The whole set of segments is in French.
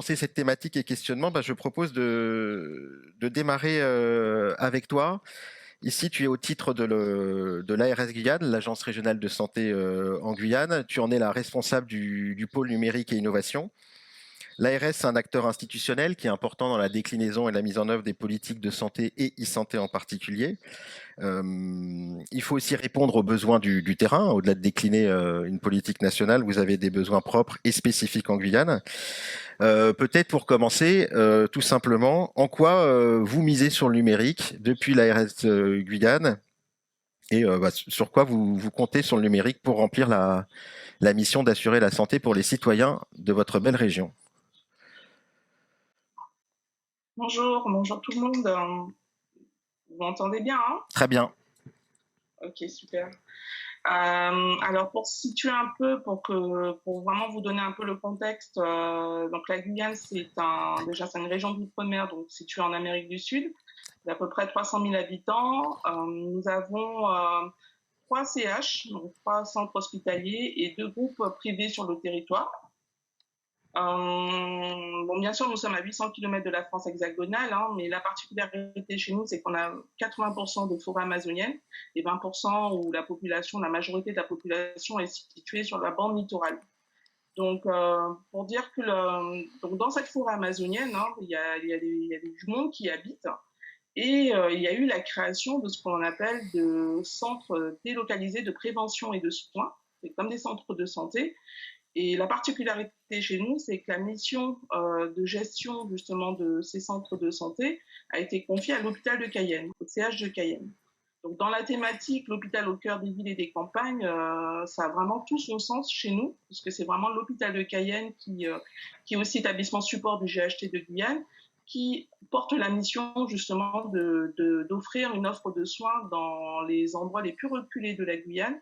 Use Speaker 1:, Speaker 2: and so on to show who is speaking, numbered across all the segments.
Speaker 1: commencer cette thématique et questionnement, je propose de démarrer avec toi. Ici, tu es au titre de l'ARS Guyane, l'Agence régionale de santé en Guyane. Tu en es la responsable du pôle numérique et innovation. L'ARS, c'est un acteur institutionnel qui est important dans la déclinaison et la mise en œuvre des politiques de santé et e-santé en particulier. Il faut aussi répondre aux besoins du terrain. Au-delà de décliner une politique nationale, vous avez des besoins propres et spécifiques en Guyane. Peut-être pour commencer, tout simplement, en quoi vous misez sur le numérique depuis l'ARS Guyane et sur quoi vous comptez sur le numérique pour remplir la mission d'assurer la santé pour les citoyens de votre belle région.
Speaker 2: Bonjour tout le monde. Vous m'entendez bien, hein?
Speaker 1: Très bien.
Speaker 2: Ok, super. Alors pour situer un peu, pour vraiment vous donner un peu le contexte, donc la Guyane c'est une région d'outre-mer, donc située en Amérique du Sud, d'à peu près 300 000 habitants. Nous avons 3 CH, donc 3 centres hospitaliers et 2 groupes privés sur le territoire. Bien sûr, nous sommes à 800 km de la France hexagonale, hein, mais la particularité chez nous, c'est qu'on a 80% de forêt amazonienne et 20% où la majorité de la population est située sur la bande littorale. Donc, pour dire que donc dans cette forêt amazonienne, hein, il y a du monde qui habite et il y a eu la création de ce qu'on appelle de centres délocalisés de prévention et de soins, c'est comme des centres de santé. Et la particularité chez nous, c'est que la mission de gestion justement de ces centres de santé a été confiée à l'hôpital de Cayenne, au CH de Cayenne. Donc dans la thématique, l'hôpital au cœur des villes et des campagnes, ça a vraiment tout son sens chez nous, puisque c'est vraiment l'hôpital de Cayenne qui est aussi établissement support du GHT de Guyane, qui porte la mission justement d'offrir une offre de soins dans les endroits les plus reculés de la Guyane,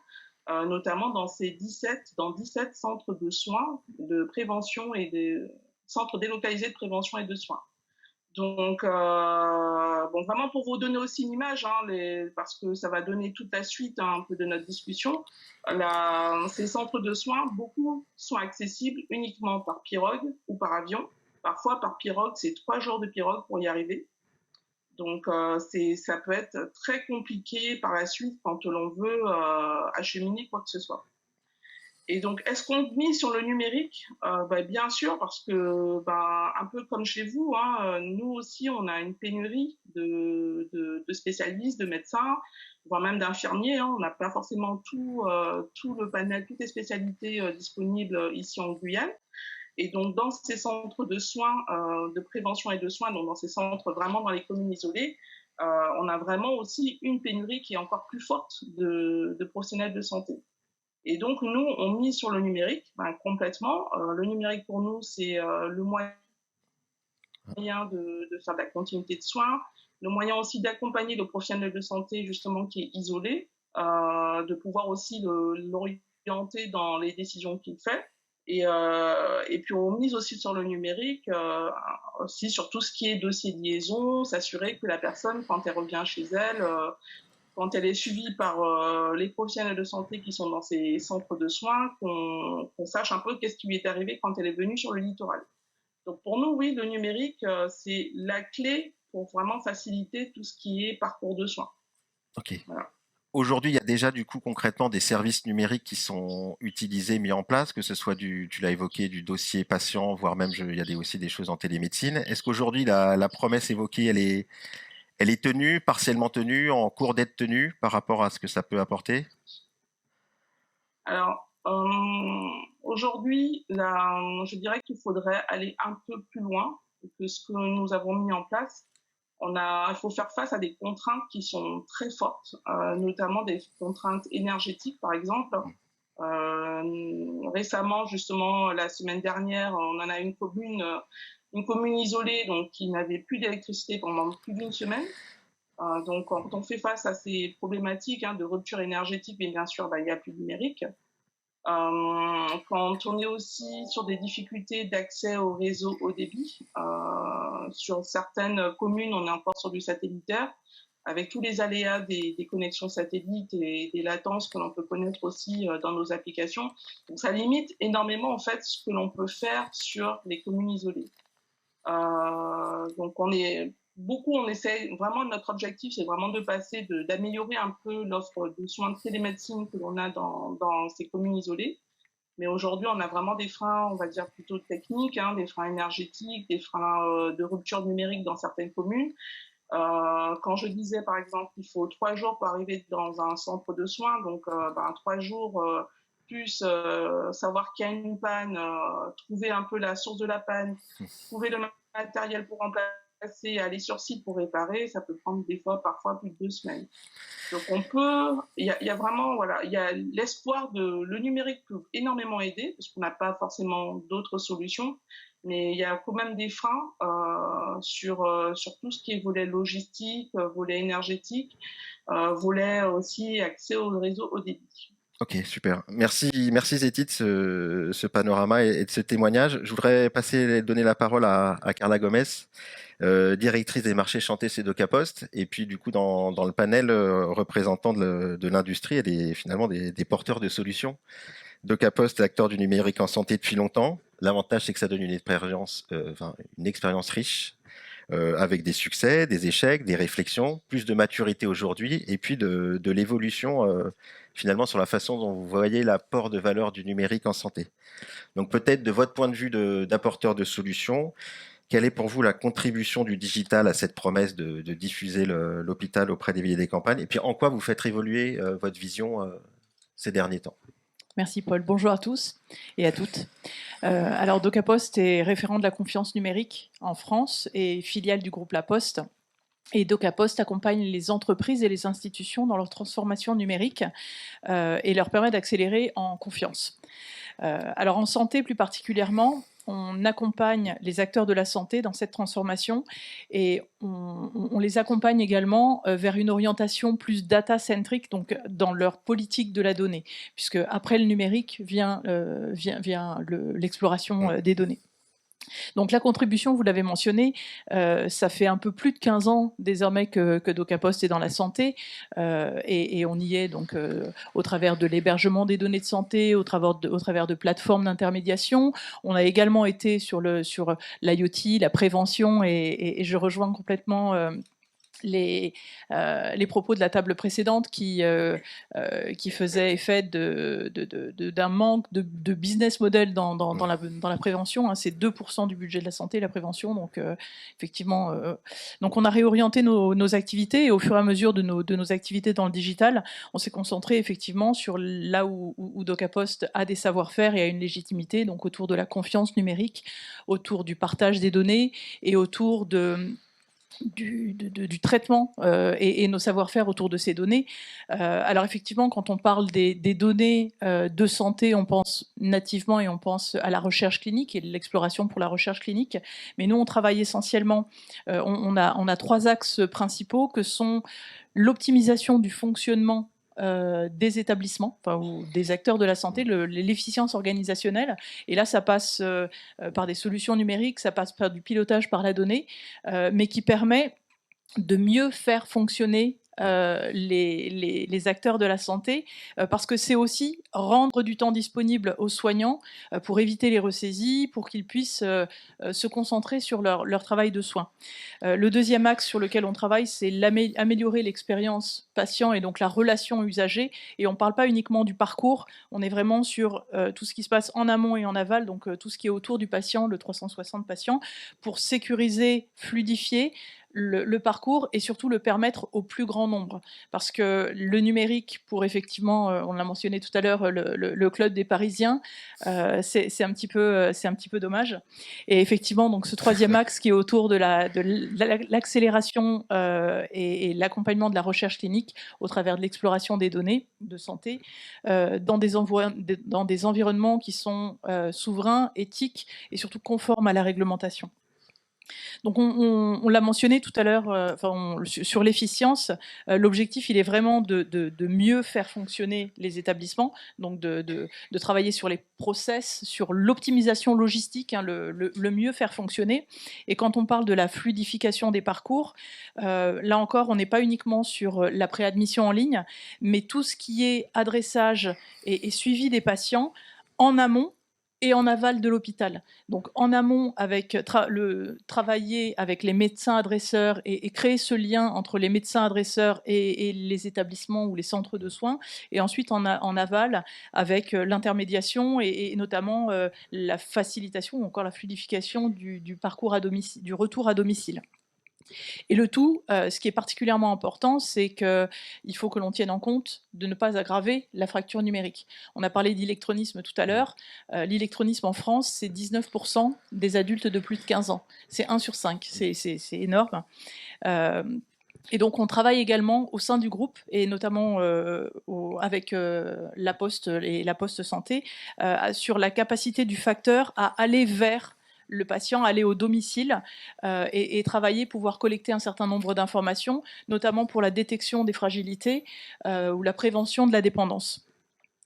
Speaker 2: notamment dans 17 centres de soins, de prévention et des centres délocalisés de prévention et de soins. Donc, vraiment pour vous donner aussi une image, hein, parce que ça va donner toute la suite un peu de notre discussion, ces centres de soins, beaucoup sont accessibles uniquement par pirogue ou par avion. Parfois, par pirogue, c'est 3 jours de pirogue pour y arriver. Donc, ça peut être très compliqué par la suite quand l'on veut acheminer quoi que ce soit. Et donc, est-ce qu'on mise sur le numérique? Bien sûr, parce que, un peu comme chez vous, hein, nous aussi, on a une pénurie de spécialistes, de médecins, voire même d'infirmiers. Hein. On n'a pas forcément tout le panel, toutes les spécialités disponibles ici en Guyane. Et donc, dans ces centres de soins, de prévention et de soins, donc dans ces centres vraiment dans les communes isolées, on a vraiment aussi une pénurie qui est encore plus forte de professionnels de santé. Et donc, nous, on mise sur le numérique complètement. Le numérique, pour nous, c'est le moyen de faire de la continuité de soins, le moyen aussi d'accompagner le professionnel de santé, justement, qui est isolé, de pouvoir aussi l'orienter dans les décisions qu'il fait. Et puis on mise aussi sur le numérique, aussi sur tout ce qui est dossier de liaison, s'assurer que la personne, quand elle revient chez elle, quand elle est suivie par les professionnels de santé qui sont dans ces centres de soins, qu'on sache un peu qu'est-ce qui lui est arrivé quand elle est venue sur le littoral. Donc pour nous, oui, le numérique, c'est la clé pour vraiment faciliter tout ce qui est parcours de soins.
Speaker 1: Ok. Voilà. Aujourd'hui, il y a déjà du coup concrètement des services numériques qui sont utilisés, mis en place, que ce soit tu l'as évoqué, du dossier patient, voire même il y a aussi des choses en télémédecine. Est-ce qu'aujourd'hui la promesse évoquée, elle est tenue, partiellement tenue, en cours d'être tenue par rapport à ce que ça peut apporter?
Speaker 2: Alors, aujourd'hui, je dirais qu'il faudrait aller un peu plus loin que ce que nous avons mis en place. Il faut faire face à des contraintes qui sont très fortes, notamment des contraintes énergétiques, par exemple. Récemment, justement, la semaine dernière, on en a une commune isolée, donc qui n'avait plus d'électricité pendant plus d'une semaine. Donc, quand on fait face à ces problématiques de rupture énergétique, mais bien sûr, il n'y a plus de numérique. Quand on est aussi sur des difficultés d'accès au réseau haut débit, sur certaines communes, on est encore sur du satellitaire, avec tous les aléas des connexions satellites et des latences que l'on peut connaître aussi dans nos applications. Donc ça limite énormément en fait ce que l'on peut faire sur les communes isolées. Donc on essaie vraiment, notre objectif, c'est vraiment d'améliorer un peu l'offre de soins de télémédecine que l'on a dans ces communes isolées. Mais aujourd'hui, on a vraiment des freins, on va dire plutôt techniques, hein, des freins énergétiques, des freins de rupture numérique dans certaines communes. Quand je disais, par exemple, qu'il faut 3 jours pour arriver dans un centre de soins, donc 3 jours plus savoir qu'il y a une panne, trouver un peu la source de la panne, trouver le matériel pour remplacer, aller sur site pour réparer, ça peut prendre des fois, parfois plus de 2 semaines. Donc il y a vraiment, voilà, il y a l'espoir le numérique peut énormément aider parce qu'on n'a pas forcément d'autres solutions, mais il y a quand même des freins sur tout ce qui est volet logistique, volet énergétique, volet aussi accès au réseau haut débit.
Speaker 1: Ok, super. Merci Zéti de ce panorama et de ce témoignage. Je voudrais donner la parole à Carla Gomez, directrice des marchés chantés chez DocaPost, et puis du coup dans le panel représentant de l'industrie et finalement des porteurs de solutions. DocaPost est acteur du numérique en santé depuis longtemps. L'avantage, c'est que ça donne une expérience riche, avec des succès, des échecs, des réflexions, plus de maturité aujourd'hui, et puis de l'évolution finalement sur la façon dont vous voyez l'apport de valeur du numérique en santé. Donc peut-être de votre point de vue d'apporteur de solutions, quelle est pour vous la contribution du digital à cette promesse de diffuser l'hôpital auprès des villes et des campagnes, et puis en quoi vous faites évoluer votre vision ces derniers temps?
Speaker 3: Merci Paul. Bonjour à tous et à toutes. Alors DocaPost est référent de la confiance numérique en France et filiale du groupe La Poste. Et DocaPost accompagne les entreprises et les institutions dans leur transformation numérique et leur permet d'accélérer en confiance. Alors en santé plus particulièrement, on accompagne les acteurs de la santé dans cette transformation et on les accompagne également vers une orientation plus data-centric, donc dans leur politique de la donnée, puisque après le numérique vient l'exploration des données. Donc la contribution, vous l'avez mentionné, ça fait un peu plus de 15 ans désormais que DocaPost est dans la santé, et on y est donc au travers de l'hébergement des données de santé, au travers de plateformes d'intermédiation. On a également été sur l'IoT, la prévention, et je rejoins complètement les propos de la table précédente qui faisait effet d'un manque de business model dans la prévention. Hein. C'est 2% du budget de la santé, la prévention. Donc, effectivement, donc on a réorienté nos activités et au fur et à mesure de nos activités dans le digital, on s'est concentré effectivement sur là où DocaPost a des savoir-faire et a une légitimité, donc autour de la confiance numérique, autour du partage des données et autour du traitement et nos savoir-faire autour de ces données. Alors effectivement, quand on parle des données de santé, on pense nativement et on pense à la recherche clinique et l'exploration pour la recherche clinique. Mais nous, on travaille essentiellement, on a 3 axes principaux que sont l'optimisation du fonctionnement des établissements, ou des acteurs de la santé, l'efficience organisationnelle. Et là, ça passe par des solutions numériques, ça passe par du pilotage par la donnée, mais qui permet de mieux faire fonctionner les acteurs de la santé, parce que c'est aussi rendre du temps disponible aux soignants pour éviter les ressaisies, pour qu'ils puissent se concentrer sur leur travail de soins. Le deuxième axe sur lequel on travaille, c'est améliorer l'expérience patient et donc la relation usagée. Et on ne parle pas uniquement du parcours, on est vraiment sur tout ce qui se passe en amont et en aval, donc tout ce qui est autour du patient, le 360 patients, pour sécuriser, fluidifier le parcours et surtout le permettre au plus grand nombre. Parce que le numérique, pour effectivement, on l'a mentionné tout à l'heure, le club des Parisiens, c'est un petit peu dommage. Et effectivement, donc ce troisième axe qui est autour de l'accélération et l'accompagnement de la recherche clinique au travers de l'exploration des données de santé dans des environnements qui sont souverains, éthiques et surtout conformes à la réglementation. Donc on l'a mentionné tout à l'heure, sur l'efficience, l'objectif il est vraiment de mieux faire fonctionner les établissements, donc de travailler sur les process, sur l'optimisation logistique, hein, le mieux faire fonctionner. Et quand on parle de la fluidification des parcours, là encore on n'est pas uniquement sur la préadmission en ligne, mais tout ce qui est adressage et suivi des patients en amont et en aval de l'hôpital. Donc en amont, avec travailler avec les médecins adresseurs et créer ce lien entre les médecins adresseurs et les établissements ou les centres de soins, et ensuite en aval avec l'intermédiation et notamment la facilitation ou encore la fluidification du parcours à domicile, du retour à domicile. Et le tout, ce qui est particulièrement important, c'est qu'il faut que l'on tienne en compte de ne pas aggraver la fracture numérique. On a parlé d'électronisme tout à l'heure. L'électronisme en France, c'est 19% des adultes de plus de 15 ans. C'est 1 sur 5, c'est énorme. Et donc on travaille également au sein du groupe, et notamment avec la Poste et la Poste Santé, sur la capacité du facteur à aller vers le patient, aller au domicile et travailler, pouvoir collecter un certain nombre d'informations, notamment pour la détection des fragilités ou la prévention de la dépendance.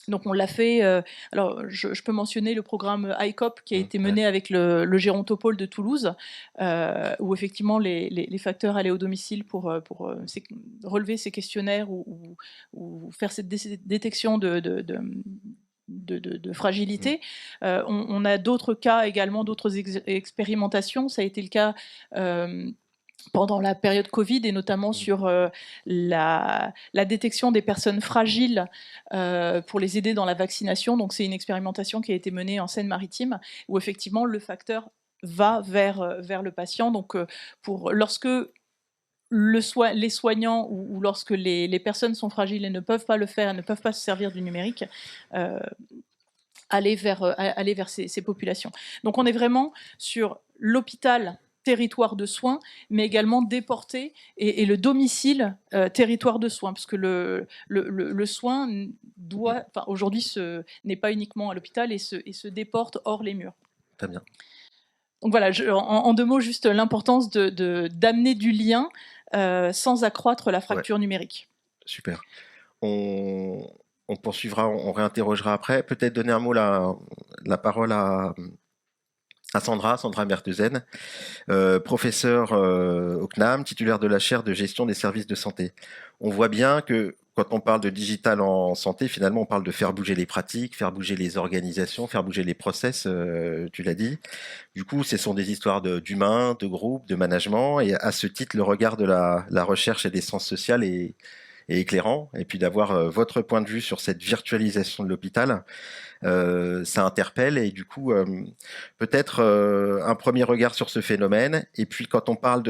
Speaker 3: Donc on l'a fait, alors je peux mentionner le programme ICOP qui a été mené avec le Gérontopole de Toulouse, où effectivement les facteurs allaient au domicile pour relever ces questionnaires ou faire cette détection de fragilité. On a d'autres cas également, d'autres expérimentations. Ça a été le cas pendant la période Covid, et notamment sur la détection des personnes fragiles pour les aider dans la vaccination. Donc c'est une expérimentation qui a été menée en Seine-Maritime, où effectivement le facteur va vers le patient. Donc lorsque les soignants ou lorsque les personnes sont fragiles et ne peuvent pas le faire, ne peuvent pas se servir du numérique, aller vers ces populations. Donc on est vraiment sur l'hôpital territoire de soins, mais également déporté, et le domicile territoire de soins, parce que le soin aujourd'hui n'est pas uniquement à l'hôpital et se déporte hors les murs.
Speaker 1: Très bien.
Speaker 3: Donc voilà, en 2 mots, juste l'importance d'amener du lien sans accroître la fracture numérique.
Speaker 1: Super. On poursuivra, on réinterrogera après. Peut-être donner un mot, la parole à Sandra Merteusen, professeure au CNAM, titulaire de la chaire de gestion des services de santé. On voit bien que quand on parle de digital en santé, finalement, on parle de faire bouger les pratiques, faire bouger les organisations, faire bouger les process, tu l'as dit. Du coup, ce sont des histoires d'humains, de groupes, de management, et à ce titre, le regard de la recherche et des sciences sociales est éclairant, et puis d'avoir votre point de vue sur cette virtualisation de l'hôpital, ça interpelle, et du coup, peut-être un premier regard sur ce phénomène, et puis quand on parle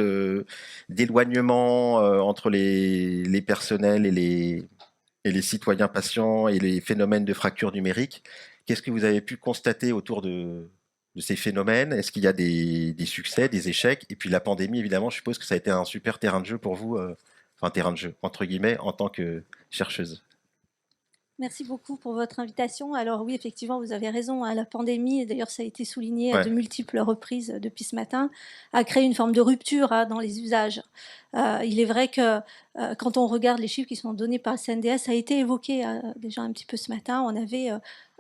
Speaker 1: d'éloignement entre les personnels et les citoyens patients et les phénomènes de fracture numérique, qu'est-ce que vous avez pu constater autour de ces phénomènes? Est-ce qu'il y a des succès, des échecs? Et puis la pandémie, évidemment, je suppose que ça a été un super terrain de jeu pour vous, enfin terrain de jeu, entre guillemets, en tant que chercheuse.
Speaker 4: Merci beaucoup pour votre invitation. Alors oui, effectivement, vous avez raison, hein, la pandémie, et d'ailleurs ça a été souligné à de multiples reprises depuis ce matin, a créé une forme de rupture dans les usages. Il est vrai que quand on regarde les chiffres qui sont donnés par le CNDS, ça a été évoqué déjà un petit peu ce matin, on avait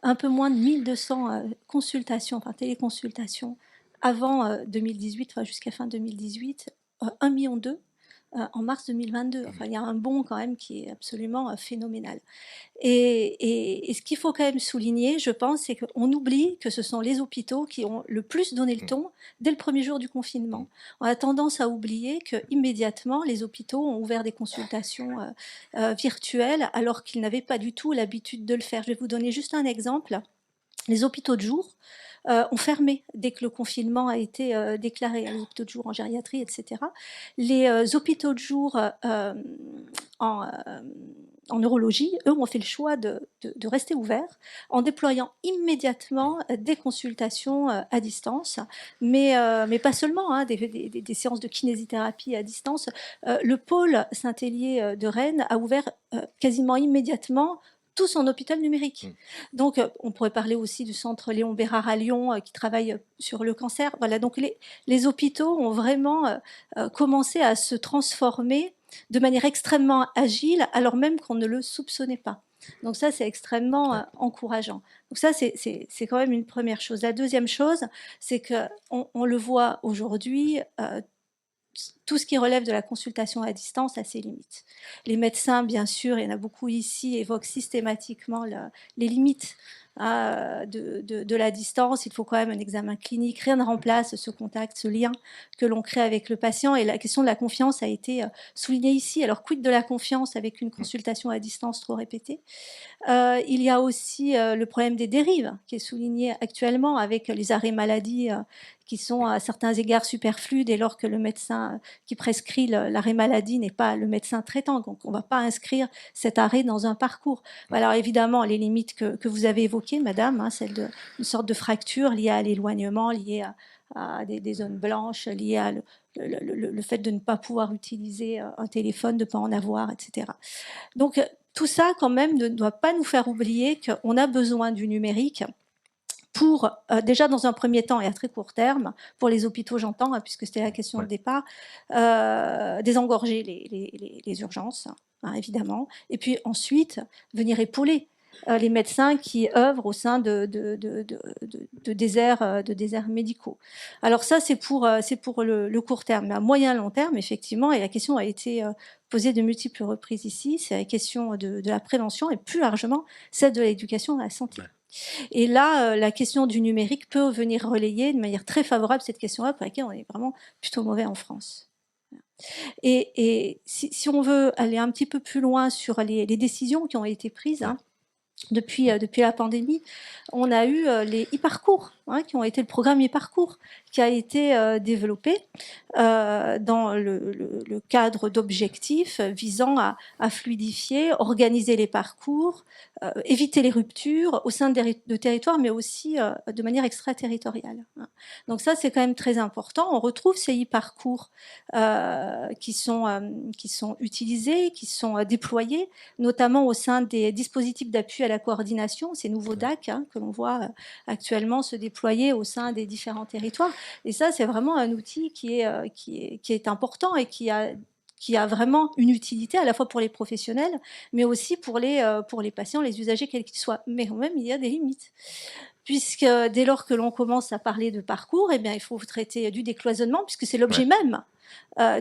Speaker 4: un peu moins de 1200 consultations, enfin téléconsultations, avant 2018, enfin jusqu'à fin 2018, 1,2 million en mars 2022. Enfin, il y a un bond quand même qui est absolument phénoménal. Et ce qu'il faut quand même souligner, je pense, c'est qu'on oublie que ce sont les hôpitaux qui ont le plus donné le ton dès le premier jour du confinement. On a tendance à oublier qu'immédiatement, les hôpitaux ont ouvert des consultations virtuelles alors qu'ils n'avaient pas du tout l'habitude de le faire. Je vais vous donner juste un exemple. Les hôpitaux de jour ont fermé dès que le confinement a été déclaré, les hôpitaux de jour en gériatrie, etc. Les hôpitaux de jour en neurologie, eux, ont fait le choix de rester ouverts en déployant immédiatement des consultations à distance, mais pas seulement, hein, des séances de kinésithérapie à distance. Le pôle Saint-Hélier de Rennes a ouvert quasiment immédiatement tout son hôpital numérique. Donc, on pourrait parler aussi du centre Léon Bérard à Lyon qui travaille sur le cancer. Voilà, donc les hôpitaux ont vraiment commencé à se transformer de manière extrêmement agile, alors même qu'on ne le soupçonnait pas. Donc ça, c'est extrêmement encourageant. Donc ça, c'est quand même une première chose. La deuxième chose, c'est qu'on le voit aujourd'hui, tout ce qui relève de la consultation à distance a ses limites. Les médecins, bien sûr, il y en a beaucoup ici, évoquent systématiquement les limites de la distance. Il faut quand même un examen clinique. Rien ne remplace ce contact, ce lien que l'on crée avec le patient. Et la question de la confiance a été soulignée ici. Alors, quid de la confiance avec une consultation à distance trop répétée? Il y a aussi le problème des dérives qui est souligné actuellement avec les arrêts maladie qui sont à certains égards superflus dès lors que le médecin qui prescrit l'arrêt maladie n'est pas le médecin traitant. Donc, on ne va pas inscrire cet arrêt dans un parcours. Alors, évidemment, les limites que vous avez évoquées, madame, hein, celle d'une sorte de fracture liée à l'éloignement, liée à des zones blanches, liées à le fait de ne pas pouvoir utiliser un téléphone, de ne pas en avoir, etc. Donc, tout ça, quand même, ne doit pas nous faire oublier qu'on a besoin du numérique pour, déjà dans un premier temps et à très court terme, pour les hôpitaux, j'entends, hein, puisque c'était la question de départ, désengorger les urgences, hein, évidemment, et puis ensuite venir épauler les médecins qui œuvrent au sein de déserts médicaux. Alors ça, c'est pour le court terme. Mais à moyen long terme, effectivement, et la question a été posée de multiples reprises ici, c'est la question de la prévention et plus largement celle de l'éducation à la santé. Ouais. Et là, la question du numérique peut venir relayer de manière très favorable cette question-là, pour laquelle on est vraiment plutôt mauvais en France. Et si on veut aller un petit peu plus loin sur les décisions qui ont été prises, hein, depuis la pandémie, on a eu les e-parcours, hein, qui ont été le programme e-parcours, qui a été développé dans le cadre d'objectifs visant à fluidifier, organiser les parcours, éviter les ruptures au sein de territoires, mais aussi de manière extraterritoriale. Donc ça, c'est quand même très important. On retrouve ces e-parcours qui sont utilisés, qui sont déployés, notamment au sein des dispositifs d'appui à la coordination, ces nouveaux DAC, hein, que l'on voit actuellement se déployer au sein des différents territoires. Et ça, c'est vraiment un outil qui est important et qui a vraiment une utilité à la fois pour les professionnels, mais aussi pour les patients, les usagers, quels qu'ils soient. Mais quand même, il y a des limites. Puisque dès lors que l'on commence à parler de parcours, eh bien, il faut traiter du décloisonnement, puisque c'est l'objet même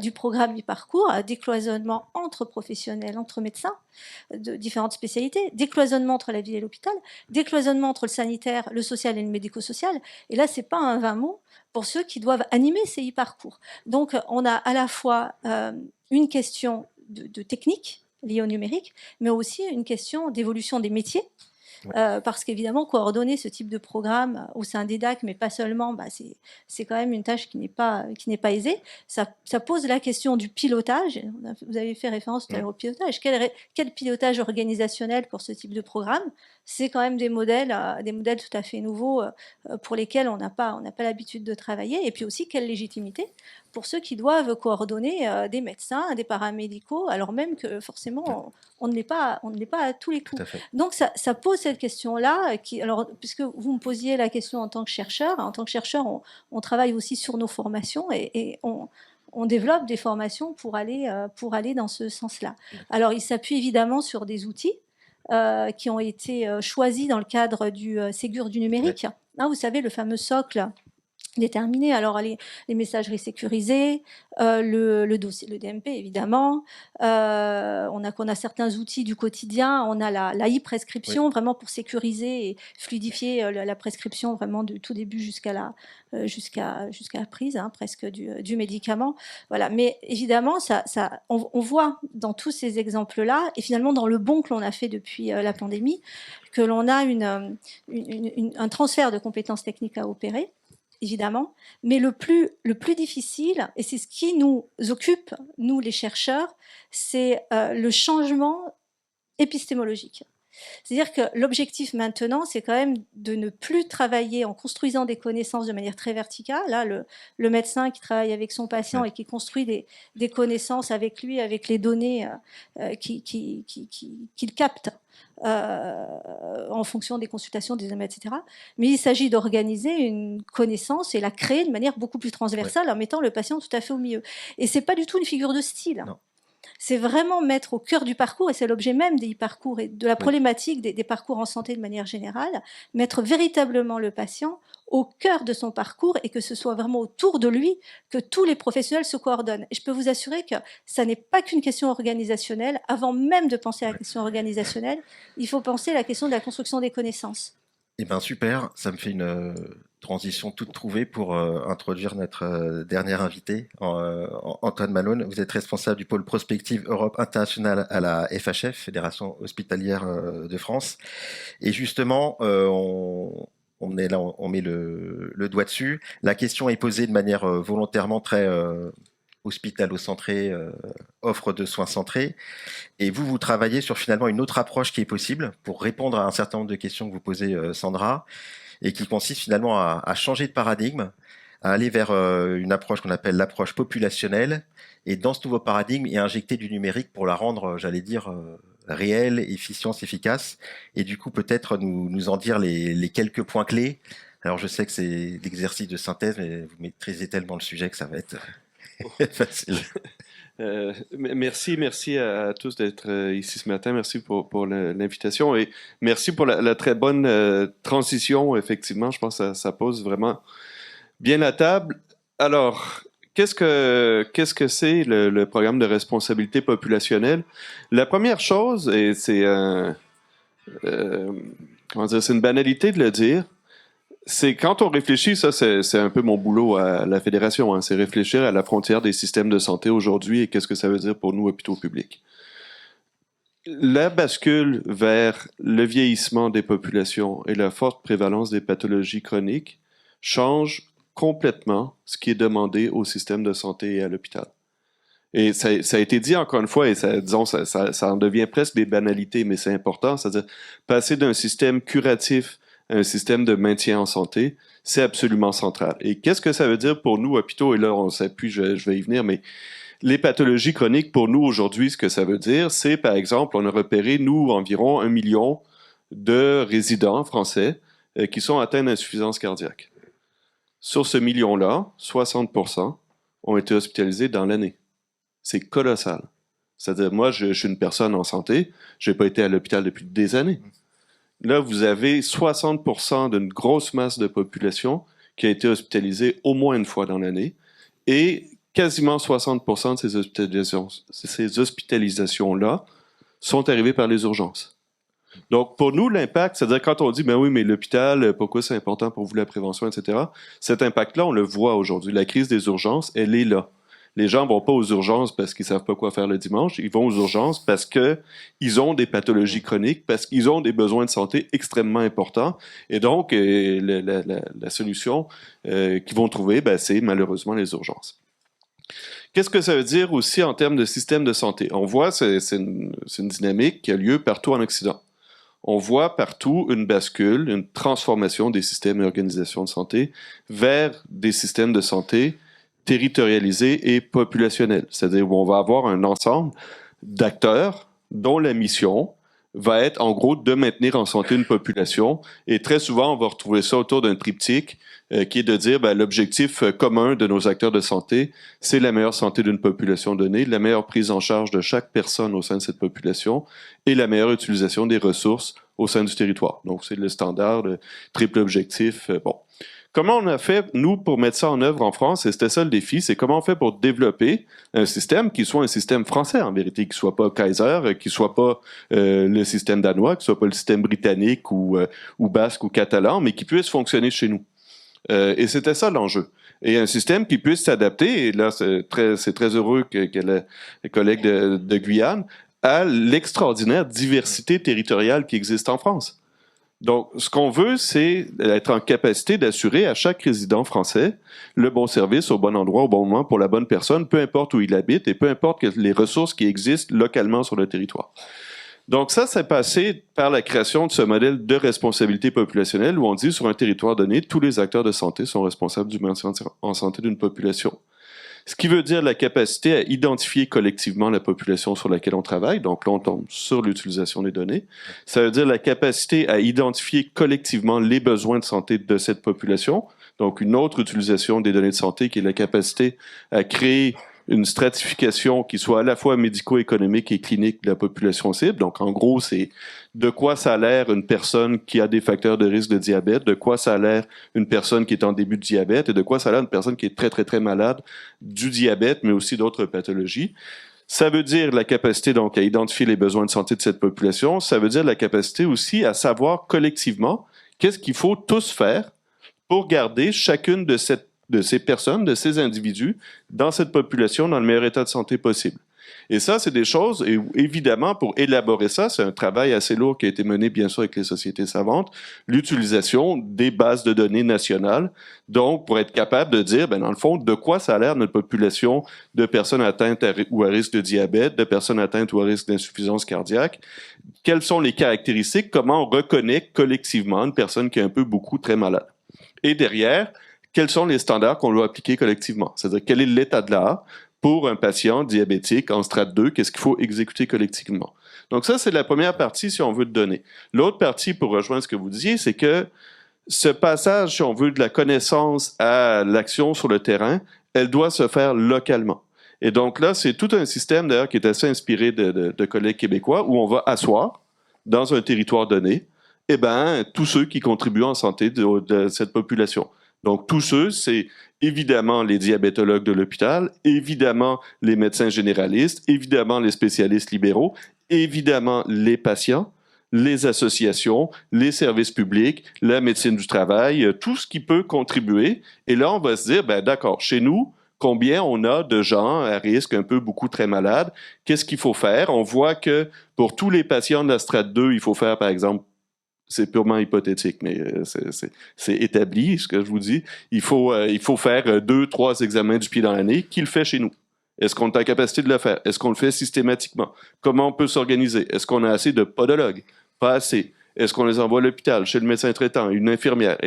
Speaker 4: du programme e-parcours, décloisonnement entre professionnels, entre médecins de différentes spécialités, décloisonnement entre la ville et l'hôpital, décloisonnement entre le sanitaire, le social et le médico-social. Et là, c'est pas un vain mot pour ceux qui doivent animer ces e-parcours. Donc, on a à la fois une question de technique liée au numérique, mais aussi une question d'évolution des métiers. Parce qu'évidemment, coordonner ce type de programme au sein des DAC, mais pas seulement, c'est quand même une tâche qui n'est pas aisée. Ça pose la question du pilotage. Vous avez fait référence tout à l'heure au pilotage. Quel pilotage organisationnel pour ce type de programme? C'est quand même des modèles tout à fait nouveaux pour lesquels on n'a pas l'habitude de travailler. Et puis aussi, quelle légitimité pour ceux qui doivent coordonner des médecins, des paramédicaux, alors même que forcément, on ne l'est pas à tous les coups. Donc, ça pose cette question-là. Alors, puisque vous me posiez la question en tant que chercheur, on travaille aussi sur nos formations et on développe des formations pour aller dans ce sens-là. Alors, il s'appuie évidemment sur des outils qui ont été choisis dans le cadre du Ségur du numérique. Hein, vous savez, le fameux socle déterminé. Alors, les messageries sécurisées, le dossier, le DMP, évidemment. On a certains outils du quotidien. On a la e-prescription, vraiment pour sécuriser et fluidifier la prescription, vraiment du tout début jusqu'à la prise, hein, presque du médicament. Voilà. Mais évidemment, on voit dans tous ces exemples-là, et finalement dans le bond que l'on a fait depuis la pandémie, que l'on a un transfert de compétences techniques à opérer, évidemment, mais le plus difficile, et c'est ce qui nous occupe, nous les chercheurs, c'est le changement épistémologique. C'est-à-dire que l'objectif maintenant, c'est quand même de ne plus travailler en construisant des connaissances de manière très verticale. Là, le médecin qui travaille avec son patient et qui construit des connaissances avec lui, avec les données qu'il capte en fonction des consultations, des examens, etc. Mais il s'agit d'organiser une connaissance et la créer de manière beaucoup plus transversale en mettant le patient tout à fait au milieu. Et c'est pas du tout une figure de style. Non. C'est vraiment mettre au cœur du parcours, et c'est l'objet même des parcours et de la problématique des parcours en santé de manière générale, mettre véritablement le patient au cœur de son parcours et que ce soit vraiment autour de lui que tous les professionnels se coordonnent. Et je peux vous assurer que ça n'est pas qu'une question organisationnelle. Avant même de penser à la question organisationnelle, il faut penser à la question de la construction des connaissances.
Speaker 1: Eh ben super, ça me fait une transition toute trouvée pour introduire notre dernier invité, Antoine Malone. Vous êtes responsable du pôle prospective Europe internationale à la FHF, Fédération hospitalière de France. Et justement, on est là, on met le doigt dessus. La question est posée de manière volontairement très hospitalo-centrée, offre de soins centrés. Et vous travaillez sur finalement une autre approche qui est possible pour répondre à un certain nombre de questions que vous posez, Sandra, et qui consiste finalement à changer de paradigme, à aller vers une approche qu'on appelle l'approche populationnelle, et dans ce nouveau paradigme, y injecter du numérique pour la rendre, j'allais dire, réelle, efficiente, efficace, et du coup peut-être nous en dire les quelques points clés. Alors je sais que c'est l'exercice de synthèse, mais vous maîtrisez tellement le sujet que ça va être facile.
Speaker 5: Merci à tous d'être ici ce matin. Merci pour l'invitation et merci pour la très bonne transition. Effectivement, je pense que ça pose vraiment bien la table. Alors, qu'est-ce que c'est le programme de responsabilité populationnelle? La première chose, et c'est c'est une banalité de le dire, c'est quand on réfléchit, ça c'est un peu mon boulot à la Fédération, hein, c'est réfléchir à la frontière des systèmes de santé aujourd'hui et qu'est-ce que ça veut dire pour nous, hôpitaux publics. La bascule vers le vieillissement des populations et la forte prévalence des pathologies chroniques change complètement ce qui est demandé au système de santé et à l'hôpital. Et ça a été dit encore une fois, et ça en devient presque des banalités, mais c'est important, c'est-à-dire passer d'un système curatif un système de maintien en santé, c'est absolument central. Et qu'est-ce que ça veut dire pour nous, hôpitaux? Et là, on s'appuie, je vais y venir, mais les pathologies chroniques, pour nous, aujourd'hui, ce que ça veut dire, c'est, par exemple, on a repéré, nous, environ 1 million de résidents français qui sont atteints d'insuffisance cardiaque. Sur ce million-là, 60% ont été hospitalisés dans l'année. C'est colossal. C'est-à-dire, moi, je suis une personne en santé, je n'ai pas été à l'hôpital depuis des années. Là, vous avez 60% d'une grosse masse de population qui a été hospitalisée au moins une fois dans l'année et quasiment 60% de ces hospitalisations-là sont arrivées par les urgences. Donc, pour nous, l'impact, c'est-à-dire quand on dit « ben oui, mais l'hôpital, pourquoi c'est important pour vous la prévention, etc. » Cet impact-là, on le voit aujourd'hui. La crise des urgences, elle est là. Les gens ne vont pas aux urgences parce qu'ils ne savent pas quoi faire le dimanche. Ils vont aux urgences parce qu'ils ont des pathologies chroniques, parce qu'ils ont des besoins de santé extrêmement importants. Et donc, la solution qu'ils vont trouver, c'est malheureusement les urgences. Qu'est-ce que ça veut dire aussi en termes de système de santé? On voit, c'est une dynamique qui a lieu partout en Occident. On voit partout une bascule, une transformation des systèmes et organisations de santé vers des systèmes de santé territorialisé et populationnel. C'est-à-dire où on va avoir un ensemble d'acteurs dont la mission va être, en gros, de maintenir en santé une population. Et très souvent, on va retrouver ça autour d'un triptyque qui est de dire l'objectif commun de nos acteurs de santé, c'est la meilleure santé d'une population donnée, la meilleure prise en charge de chaque personne au sein de cette population et la meilleure utilisation des ressources au sein du territoire. Donc, c'est le standard, le triple objectif. Comment on a fait, nous, pour mettre ça en œuvre en France? Et c'était ça le défi, c'est comment on fait pour développer un système qui soit un système français, en vérité, qui ne soit pas Kaiser, qui ne soit pas le système danois, qui ne soit pas le système britannique ou basque ou catalan, mais qui puisse fonctionner chez nous. Et c'était ça l'enjeu. Et un système qui puisse s'adapter, et là, c'est très heureux que les collègues de Guyane, à l'extraordinaire diversité territoriale qui existe en France. Donc, ce qu'on veut, c'est être en capacité d'assurer à chaque résident français le bon service au bon endroit, au bon moment, pour la bonne personne, peu importe où il habite et peu importe les ressources qui existent localement sur le territoire. Donc, ça, c'est passé par la création de ce modèle de responsabilité populationnelle où on dit, sur un territoire donné, tous les acteurs de santé sont responsables du maintien en santé d'une population. Ce qui veut dire la capacité à identifier collectivement la population sur laquelle on travaille. Donc là, on tombe sur l'utilisation des données. Ça veut dire la capacité à identifier collectivement les besoins de santé de cette population. Donc une autre utilisation des données de santé qui est la capacité à créer une stratification qui soit à la fois médico-économique et clinique de la population cible. Donc, en gros, c'est de quoi ça a l'air une personne qui a des facteurs de risque de diabète, de quoi ça a l'air une personne qui est en début de diabète et de quoi ça a l'air une personne qui est très, très, très malade du diabète, mais aussi d'autres pathologies. Ça veut dire la capacité, donc, à identifier les besoins de santé de cette population. Ça veut dire la capacité aussi à savoir collectivement qu'est-ce qu'il faut tous faire pour garder chacune de ces personnes, de ces individus, dans cette population, dans le meilleur état de santé possible. Et ça, c'est des choses, et évidemment, pour élaborer ça, c'est un travail assez lourd qui a été mené, bien sûr, avec les sociétés savantes, l'utilisation des bases de données nationales, donc pour être capable de dire, ben, dans le fond, de quoi ça a l'air notre population de personnes atteintes ou à risque de diabète, de personnes atteintes ou à risque d'insuffisance cardiaque, quelles sont les caractéristiques, comment on reconnaît collectivement une personne qui est un peu beaucoup très malade. Et derrière, quels sont les standards qu'on doit appliquer collectivement? C'est-à-dire, quel est l'état de l'art pour un patient diabétique en strate 2, qu'est-ce qu'il faut exécuter collectivement? Donc ça, c'est la première partie, si on veut, de donner. L'autre partie, pour rejoindre ce que vous disiez, c'est que ce passage, si on veut, de la connaissance à l'action sur le terrain, elle doit se faire localement. Et donc là, c'est tout un système, d'ailleurs, qui est assez inspiré de collègues québécois, où on va asseoir, dans un territoire donné, eh ben, tous ceux qui contribuent en santé de cette population. Donc, tous ceux, c'est évidemment les diabétologues de l'hôpital, évidemment les médecins généralistes, évidemment les spécialistes libéraux, évidemment les patients, les associations, les services publics, la médecine du travail, tout ce qui peut contribuer. Et là, on va se dire, ben d'accord, chez nous, combien on a de gens à risque, un peu beaucoup très malades, qu'est-ce qu'il faut faire? On voit que pour tous les patients de la strate 2, il faut faire, par exemple, c'est purement hypothétique, mais c'est établi, ce que je vous dis. Il faut faire 2, 3 examens du pied dans l'année. Qui le fait chez nous? Est-ce qu'on est en capacité de le faire? Est-ce qu'on le fait systématiquement? Comment on peut s'organiser? Est-ce qu'on a assez de podologues? Pas assez. Est-ce qu'on les envoie à l'hôpital, chez le médecin traitant, une infirmière?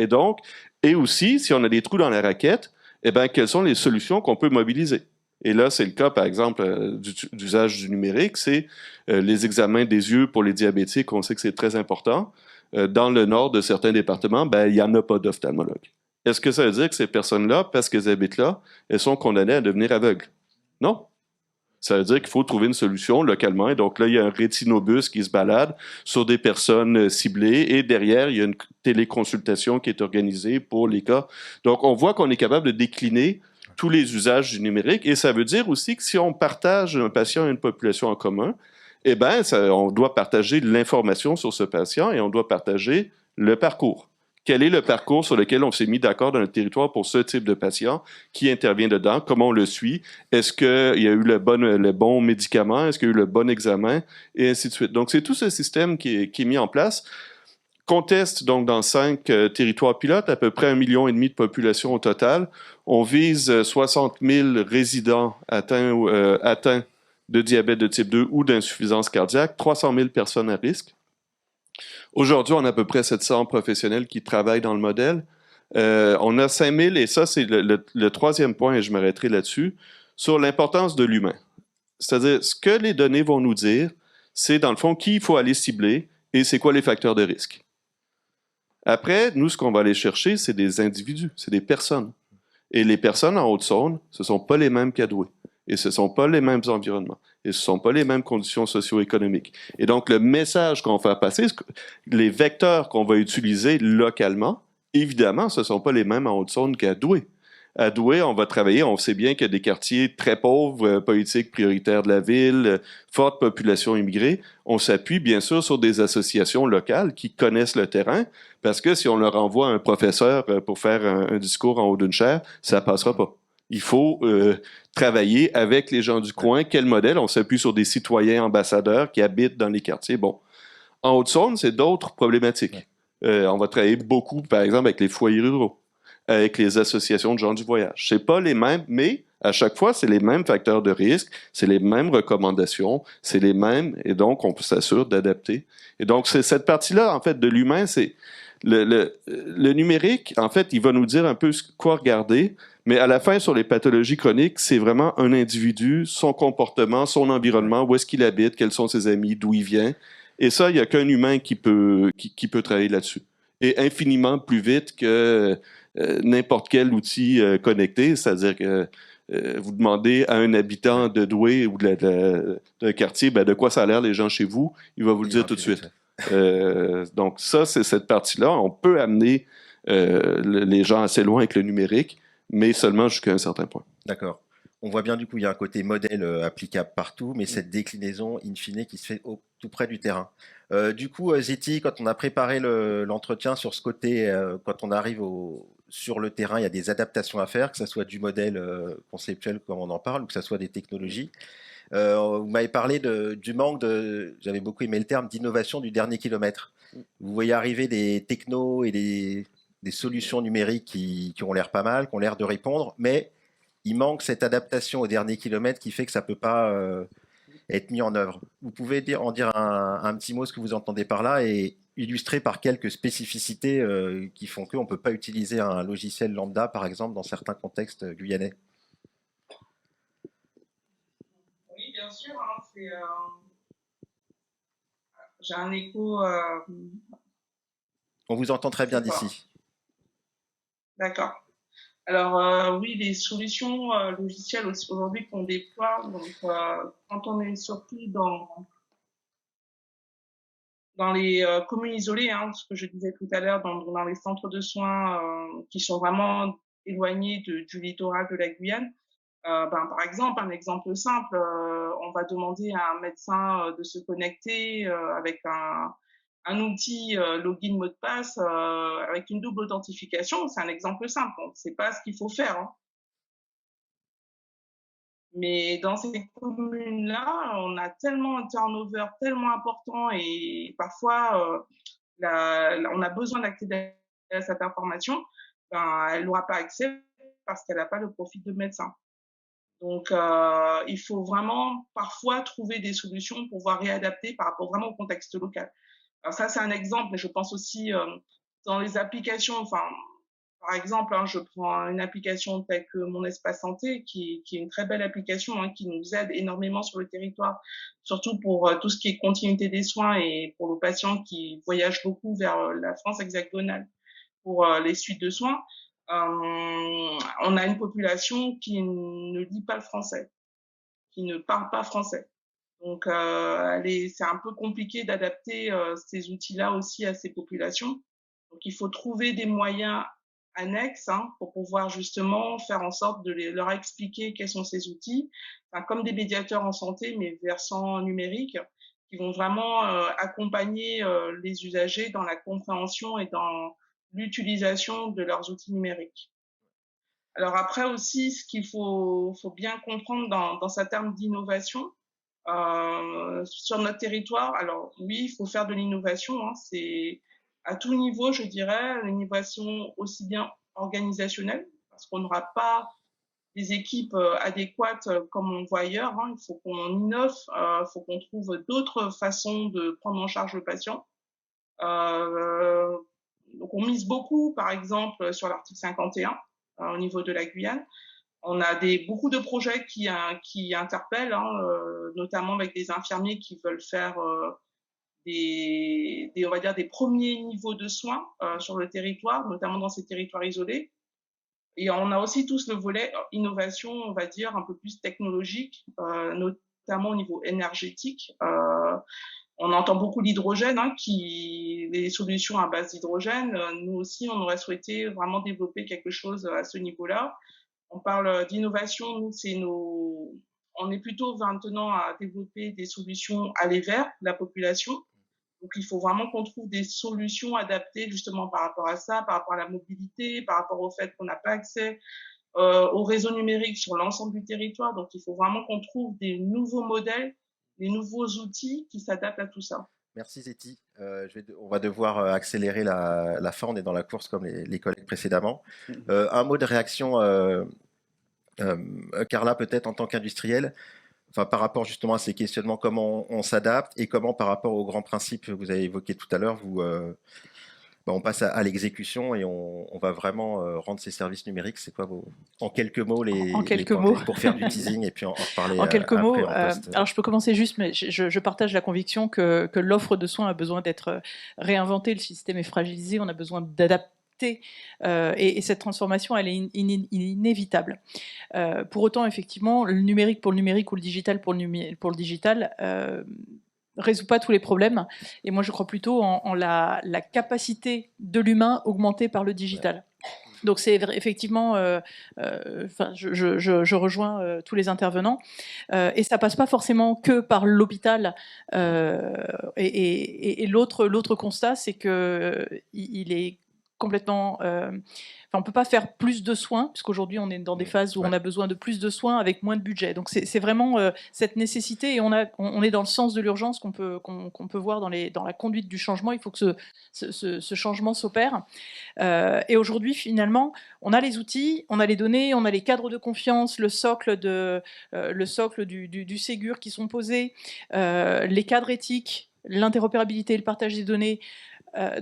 Speaker 5: Et aussi, si on a des trous dans la raquette, eh bien, quelles sont les solutions qu'on peut mobiliser? Et là, c'est le cas, par exemple, d'usage du numérique, c'est les examens des yeux pour les diabétiques. On sait que c'est très important. Dans le nord de certains départements, ben, il n'y en a pas d'ophtalmologue. Est-ce que ça veut dire que ces personnes-là, parce qu'elles habitent là, elles sont condamnées à devenir aveugles? Non. Ça veut dire qu'il faut trouver une solution localement. Et donc là, il y a un rétinobus qui se balade sur des personnes ciblées. Et derrière, il y a une téléconsultation qui est organisée pour les cas. Donc, on voit qu'on est capable de décliner tous les usages du numérique. Et ça veut dire aussi que si on partage un patient et une population en commun, eh bien, on doit partager l'information sur ce patient et on doit partager le parcours. Quel est le parcours sur lequel on s'est mis d'accord dans le territoire pour ce type de patient? Qui intervient dedans? Comment on le suit? Est-ce qu'il y a eu le bon médicament? Est-ce qu'il y a eu le bon examen? Et ainsi de suite. Donc, c'est tout ce système qui est mis en place. Qu'on teste donc dans 5 territoires pilotes, à peu près 1,5 million de population au total. On vise 60 000 résidents atteints de diabète de type 2 ou d'insuffisance cardiaque, 300 000 personnes à risque. Aujourd'hui, on a à peu près 700 professionnels qui travaillent dans le modèle. On a 5 000, et ça, c'est le troisième point, et je m'arrêterai là-dessus, sur l'importance de l'humain. C'est-à-dire, ce que les données vont nous dire, c'est dans le fond qui il faut aller cibler et c'est quoi les facteurs de risque. Après, nous, ce qu'on va aller chercher, c'est des individus, c'est des personnes. Et les personnes en Haute-Saône, ce ne sont pas les mêmes qu'à Douai. Et ce ne sont pas les mêmes environnements. Et ce ne sont pas les mêmes conditions socio-économiques. Et donc, le message qu'on va faire passer, les vecteurs qu'on va utiliser localement, évidemment, ce ne sont pas les mêmes en Haute-Saône qu'à Douai. À Douai, on va travailler, on sait bien qu'il y a des quartiers très pauvres, politique prioritaire de la ville, forte population immigrée. On s'appuie bien sûr sur des associations locales qui connaissent le terrain, parce que si on leur envoie un professeur pour faire un discours en haut d'une chaire, ça ne passera pas. Il faut travailler avec les gens du coin. Quel modèle? On s'appuie sur des citoyens ambassadeurs qui habitent dans les quartiers. Bon, en Haute-Saône, c'est d'autres problématiques. On va travailler beaucoup, par exemple, avec les foyers ruraux, avec les associations de gens du voyage. C'est pas les mêmes, mais à chaque fois, c'est les mêmes facteurs de risque, c'est les mêmes recommandations, c'est les mêmes, et donc on s'assure d'adapter. Et donc, c'est cette partie-là, en fait, de l'humain, c'est le numérique, en fait, il va nous dire un peu quoi regarder, mais à la fin, sur les pathologies chroniques, c'est vraiment un individu, son comportement, son environnement, où est-ce qu'il habite, quels sont ses amis, d'où il vient. Et ça, il n'y a qu'un humain qui peut travailler là-dessus. Et infiniment plus vite que n'importe quel outil connecté, c'est-à-dire que vous demandez à un habitant de Douai ou d'un quartier, ben, de quoi ça a l'air les gens chez vous, il va vous le dire tout de suite. Donc ça, c'est cette partie-là. On peut amener les gens assez loin avec le numérique, mais seulement jusqu'à un certain point.
Speaker 1: D'accord. on voit bien du coup, il y a un côté modèle applicable partout, mais cette déclinaison in fine qui se fait tout près du terrain. Du coup, Zeti, quand on a préparé l'entretien sur ce côté, quand on arrive sur le terrain, il y a des adaptations à faire, que ce soit du modèle conceptuel comme on en parle, ou que ce soit des technologies. Vous m'avez parlé du manque j'avais beaucoup aimé le terme, d'innovation du dernier kilomètre. Vous voyez arriver des technos et des solutions numériques qui ont l'air pas mal, qui ont l'air de répondre, mais il manque cette adaptation au dernier kilomètre qui fait que ça ne peut pas être mis en œuvre. Vous pouvez en dire un petit mot ce que vous entendez par là et illustrer par quelques spécificités qui font qu'on ne peut pas utiliser un logiciel lambda, par exemple, dans certains contextes guyanais.
Speaker 2: Oui, bien sûr. Hein, j'ai un écho.
Speaker 1: On vous entend très bien d'ici.
Speaker 2: D'accord. Alors oui, les solutions logicielles aujourd'hui qu'on déploie, donc quand on est surtout dans les communes isolées, hein, ce que je disais tout à l'heure, dans les centres de soins qui sont vraiment éloignés du littoral de la Guyane. Par exemple, un exemple simple, on va demander à un médecin de se connecter avec un outil login mot de passe avec une double authentification. C'est un exemple simple, on ne sait pas ce qu'il faut faire. Hein. Mais dans ces communes-là, on a tellement un turnover tellement important et parfois on a besoin d'accéder à cette information, elle n'aura pas accès parce qu'elle n'a pas le profil de médecin. Donc, il faut vraiment parfois trouver des solutions pour pouvoir réadapter par rapport vraiment au contexte local. Alors ça, c'est un exemple, mais je pense aussi dans les applications, enfin, par exemple, hein, je prends une application telle que Mon Espace Santé, qui est une très belle application, hein, qui nous aide énormément sur le territoire, surtout pour tout ce qui est continuité des soins et pour nos patients qui voyagent beaucoup vers la France hexagonale pour les suites de soins. On a une population qui ne lit pas le français, qui ne parle pas français. Donc, c'est un peu compliqué d'adapter ces outils-là aussi à ces populations. Donc, il faut trouver des moyens annexes pour pouvoir justement faire en sorte de leur expliquer quels sont ces outils, comme des médiateurs en santé, mais versant numérique, qui vont vraiment accompagner les usagers dans la compréhension et dans l'utilisation de leurs outils numériques. Alors après aussi, ce qu'il faut bien comprendre dans ce terme d'innovation, sur notre territoire, alors oui, il faut faire de l'innovation, c'est à tout niveau, je dirais, l'innovation aussi bien organisationnelle, parce qu'on n'aura pas des équipes adéquates comme on voit ailleurs, il faut qu'on innove, il faut qu'on trouve d'autres façons de prendre en charge le patient. Donc on mise beaucoup, par exemple, sur l'article 51 au niveau de la Guyane. On a beaucoup de projets qui interpellent, notamment avec des infirmiers qui veulent faire on va dire des premiers niveaux de soins sur le territoire, notamment dans ces territoires isolés. Et on a aussi tous le volet innovation, on va dire, un peu plus technologique, notamment au niveau énergétique. On entend beaucoup l'hydrogène, les solutions à base d'hydrogène. Nous aussi, on aurait souhaité vraiment développer quelque chose à ce niveau-là. On parle d'innovation, nous, on est plutôt maintenant à développer des solutions aller vers la population. Donc, il faut vraiment qu'on trouve des solutions adaptées justement par rapport à ça, par rapport à la mobilité, par rapport au fait qu'on n'a pas accès au réseau numérique sur l'ensemble du territoire. Donc, il faut vraiment qu'on trouve des nouveaux modèles, des nouveaux outils qui s'adaptent à tout ça.
Speaker 1: Merci Zeti. On va devoir accélérer la fin, on est dans la course comme les collègues précédemment. Un mot de réaction, Carla, peut-être en tant qu'industrielle, par rapport justement à ces questionnements, comment on s'adapte et comment par rapport aux grands principes que vous avez évoqués tout à l'heure, on passe à l'exécution et on va vraiment rendre ces services numériques. C'est quoi en quelques mots pour faire du teasing et puis en reparler
Speaker 3: en quelques mots.
Speaker 1: post.
Speaker 3: Alors je peux commencer juste, mais je partage la conviction que l'offre de soins a besoin d'être réinventée. Le système est fragilisé, on a besoin d'adapter. Et cette transformation, elle est inévitable. Pour autant, effectivement, le numérique pour le numérique ou le digital pour le digital résout pas tous les problèmes. Et moi, je crois plutôt en la capacité de l'humain augmentée par le digital. Donc c'est effectivement, je rejoins tous les intervenants, et ça passe pas forcément que par l'hôpital. Et l'autre constat, c'est que il est complètement. On peut pas faire plus de soins, puisqu'aujourd'hui on est dans des phases où on a besoin de plus de soins avec moins de budget. Donc c'est vraiment cette nécessité, et on est dans le sens de l'urgence qu'on peut voir dans la conduite du changement. Il faut que ce changement s'opère. Et aujourd'hui, finalement, on a les outils, on a les données, on a les cadres de confiance, le socle du Ségur qui sont posés, les cadres éthiques, l'interopérabilité et le partage des données.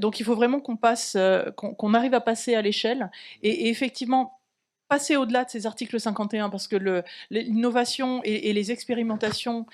Speaker 3: Donc il faut vraiment qu'on arrive à passer à l'échelle et effectivement passer au-delà de ces articles 51, parce que l'innovation et les expérimentations,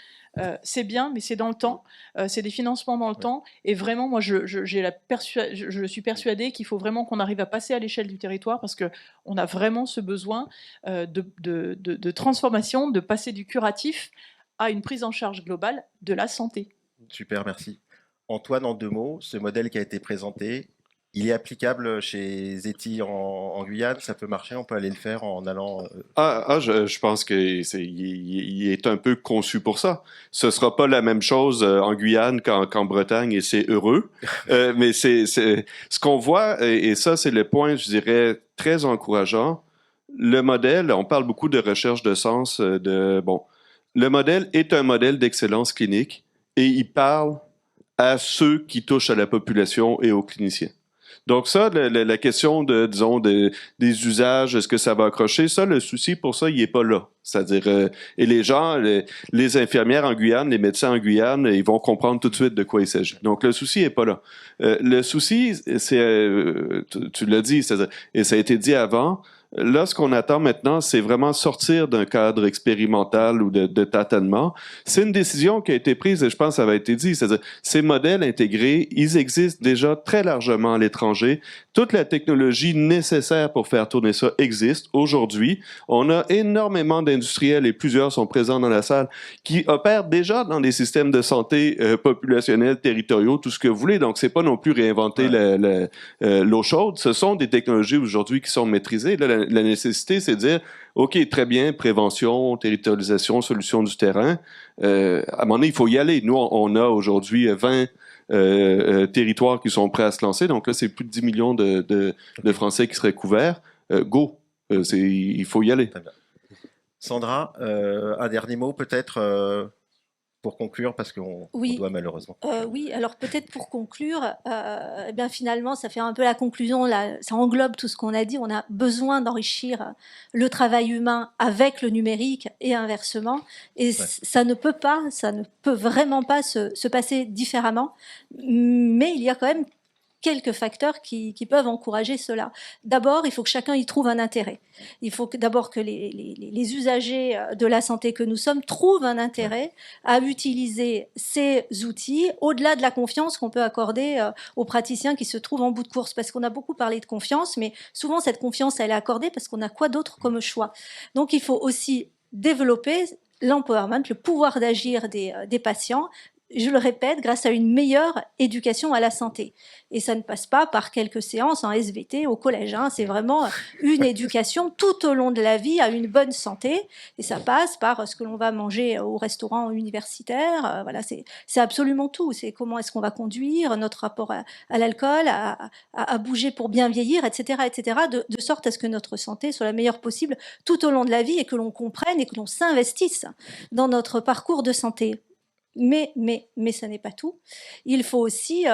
Speaker 3: c'est bien, mais c'est dans le temps, c'est des financements dans le temps, et vraiment, moi, je suis persuadée qu'il faut vraiment qu'on arrive à passer à l'échelle du territoire, parce qu'on a vraiment ce besoin de transformation, de passer du curatif à une prise en charge globale de la santé.
Speaker 1: Super, merci. Antoine, en 2 mots, ce modèle qui a été présenté, il est applicable chez Zeti en Guyane, ça peut marcher, on peut aller le faire en allant...
Speaker 5: Je pense qu'il est un peu conçu pour ça. Ce sera pas la même chose en Guyane qu'en Bretagne, et c'est heureux. Mais c'est ce qu'on voit, et ça c'est le point, je dirais, très encourageant. Le modèle, on parle beaucoup de recherche de sens, le modèle est un modèle d'excellence clinique, et il parle à ceux qui touchent à la population et aux cliniciens. Donc ça, la question des usages, est-ce que ça va accrocher, ça, le souci pour ça, il est pas là. C'est-à-dire, et les gens, les infirmières en Guyane, les médecins en Guyane, ils vont comprendre tout de suite de quoi il s'agit. Donc le souci est pas là. Le souci, c'est, tu l'as dit, et ça a été dit avant, là, ce qu'on attend maintenant, c'est vraiment sortir d'un cadre expérimental ou de tâtonnement. C'est une décision qui a été prise, et je pense que ça va être dit. C'est-à-dire, ces modèles intégrés, ils existent déjà très largement à l'étranger. Toute la technologie nécessaire pour faire tourner ça existe aujourd'hui. On a énormément d'industriels, et plusieurs sont présents dans la salle, qui opèrent déjà dans des systèmes de santé populationnels, territoriaux, tout ce que vous voulez. Donc, c'est pas non plus réinventer l'eau chaude. Ce sont des technologies aujourd'hui qui sont maîtrisées. Là, la nécessité, c'est de dire, OK, très bien, prévention, territorialisation, solution du terrain. À un moment donné, il faut y aller. Nous, on a aujourd'hui 20 territoires qui sont prêts à se lancer. Donc là, c'est plus de 10 millions de Français qui seraient couverts. Go! Il faut y aller.
Speaker 1: Sandra, un dernier mot peut-être pour conclure, parce qu'on doit malheureusement.
Speaker 4: Oui, alors peut-être pour conclure, eh bien finalement, ça fait un peu la conclusion, là, ça englobe tout ce qu'on a dit. On a besoin d'enrichir le travail humain avec le numérique et inversement. Et ça ne peut vraiment pas se passer différemment. Mais il y a quand même quelques facteurs qui peuvent encourager cela. D'abord, il faut que chacun y trouve un intérêt. Il faut d'abord que les usagers de la santé que nous sommes trouvent un intérêt à utiliser ces outils au-delà de la confiance qu'on peut accorder aux praticiens qui se trouvent en bout de course. Parce qu'on a beaucoup parlé de confiance, mais souvent cette confiance, elle est accordée parce qu'on a quoi d'autre comme choix. Donc il faut aussi développer l'empowerment, le pouvoir d'agir des patients, je le répète, grâce à une meilleure éducation à la santé. Et ça ne passe pas par quelques séances en SVT au collège. C'est vraiment une éducation tout au long de la vie à une bonne santé. Et ça passe par ce que l'on va manger au restaurant universitaire. Voilà, c'est absolument tout. C'est comment est-ce qu'on va conduire, notre rapport à l'alcool, à bouger pour bien vieillir, etc., etc., de sorte à ce que notre santé soit la meilleure possible tout au long de la vie et que l'on comprenne et que l'on s'investisse dans notre parcours de santé. Mais ça n'est pas tout. Il faut aussi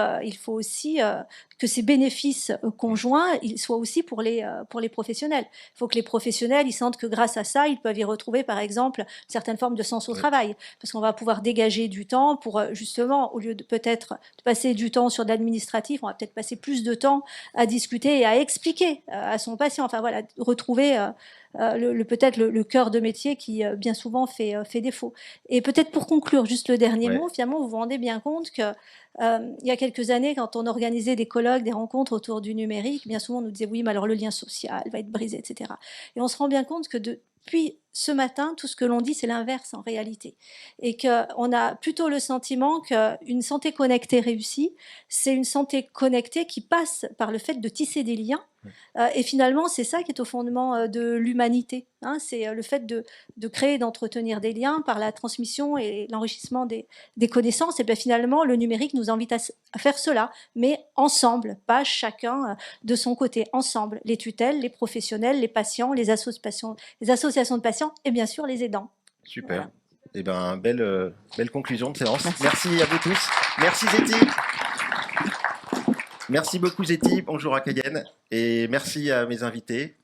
Speaker 4: que ces bénéfices conjoints ils soient aussi pour les professionnels. Il faut que les professionnels ils sentent que grâce à ça, ils peuvent y retrouver par exemple une certaine forme de sens au travail, parce qu'on va pouvoir dégager du temps pour justement, au lieu de peut-être de passer du temps sur de l'administratif, on va peut-être passer plus de temps à discuter et à expliquer à son patient. Enfin voilà, retrouver peut-être le cœur de métier qui bien souvent fait défaut. Et peut-être pour conclure, juste le dernier mot, finalement, vous vous rendez bien compte que il y a quelques années, quand on organisait des colloques, des rencontres autour du numérique, bien souvent on nous disait oui, mais alors le lien social va être brisé, etc. Et on se rend bien compte que Puis, ce matin, tout ce que l'on dit, c'est l'inverse en réalité. Et qu'on a plutôt le sentiment qu'une santé connectée réussie, c'est une santé connectée qui passe par le fait de tisser des liens. Et finalement, c'est ça qui est au fondement de l'humanité. Hein, c'est le fait de créer, d'entretenir des liens par la transmission et l'enrichissement des connaissances. Et bien finalement, le numérique nous invite à faire cela, mais ensemble, pas chacun de son côté, ensemble. Les tutelles, les professionnels, les patients, les associations de patients et bien sûr les aidants.
Speaker 1: Super.
Speaker 4: Voilà.
Speaker 1: Eh ben, belle conclusion de séance.
Speaker 3: Merci.
Speaker 1: Merci à vous tous. Merci Zeti. Merci beaucoup Zeti. Bonjour à Cayenne. Et merci à mes invités.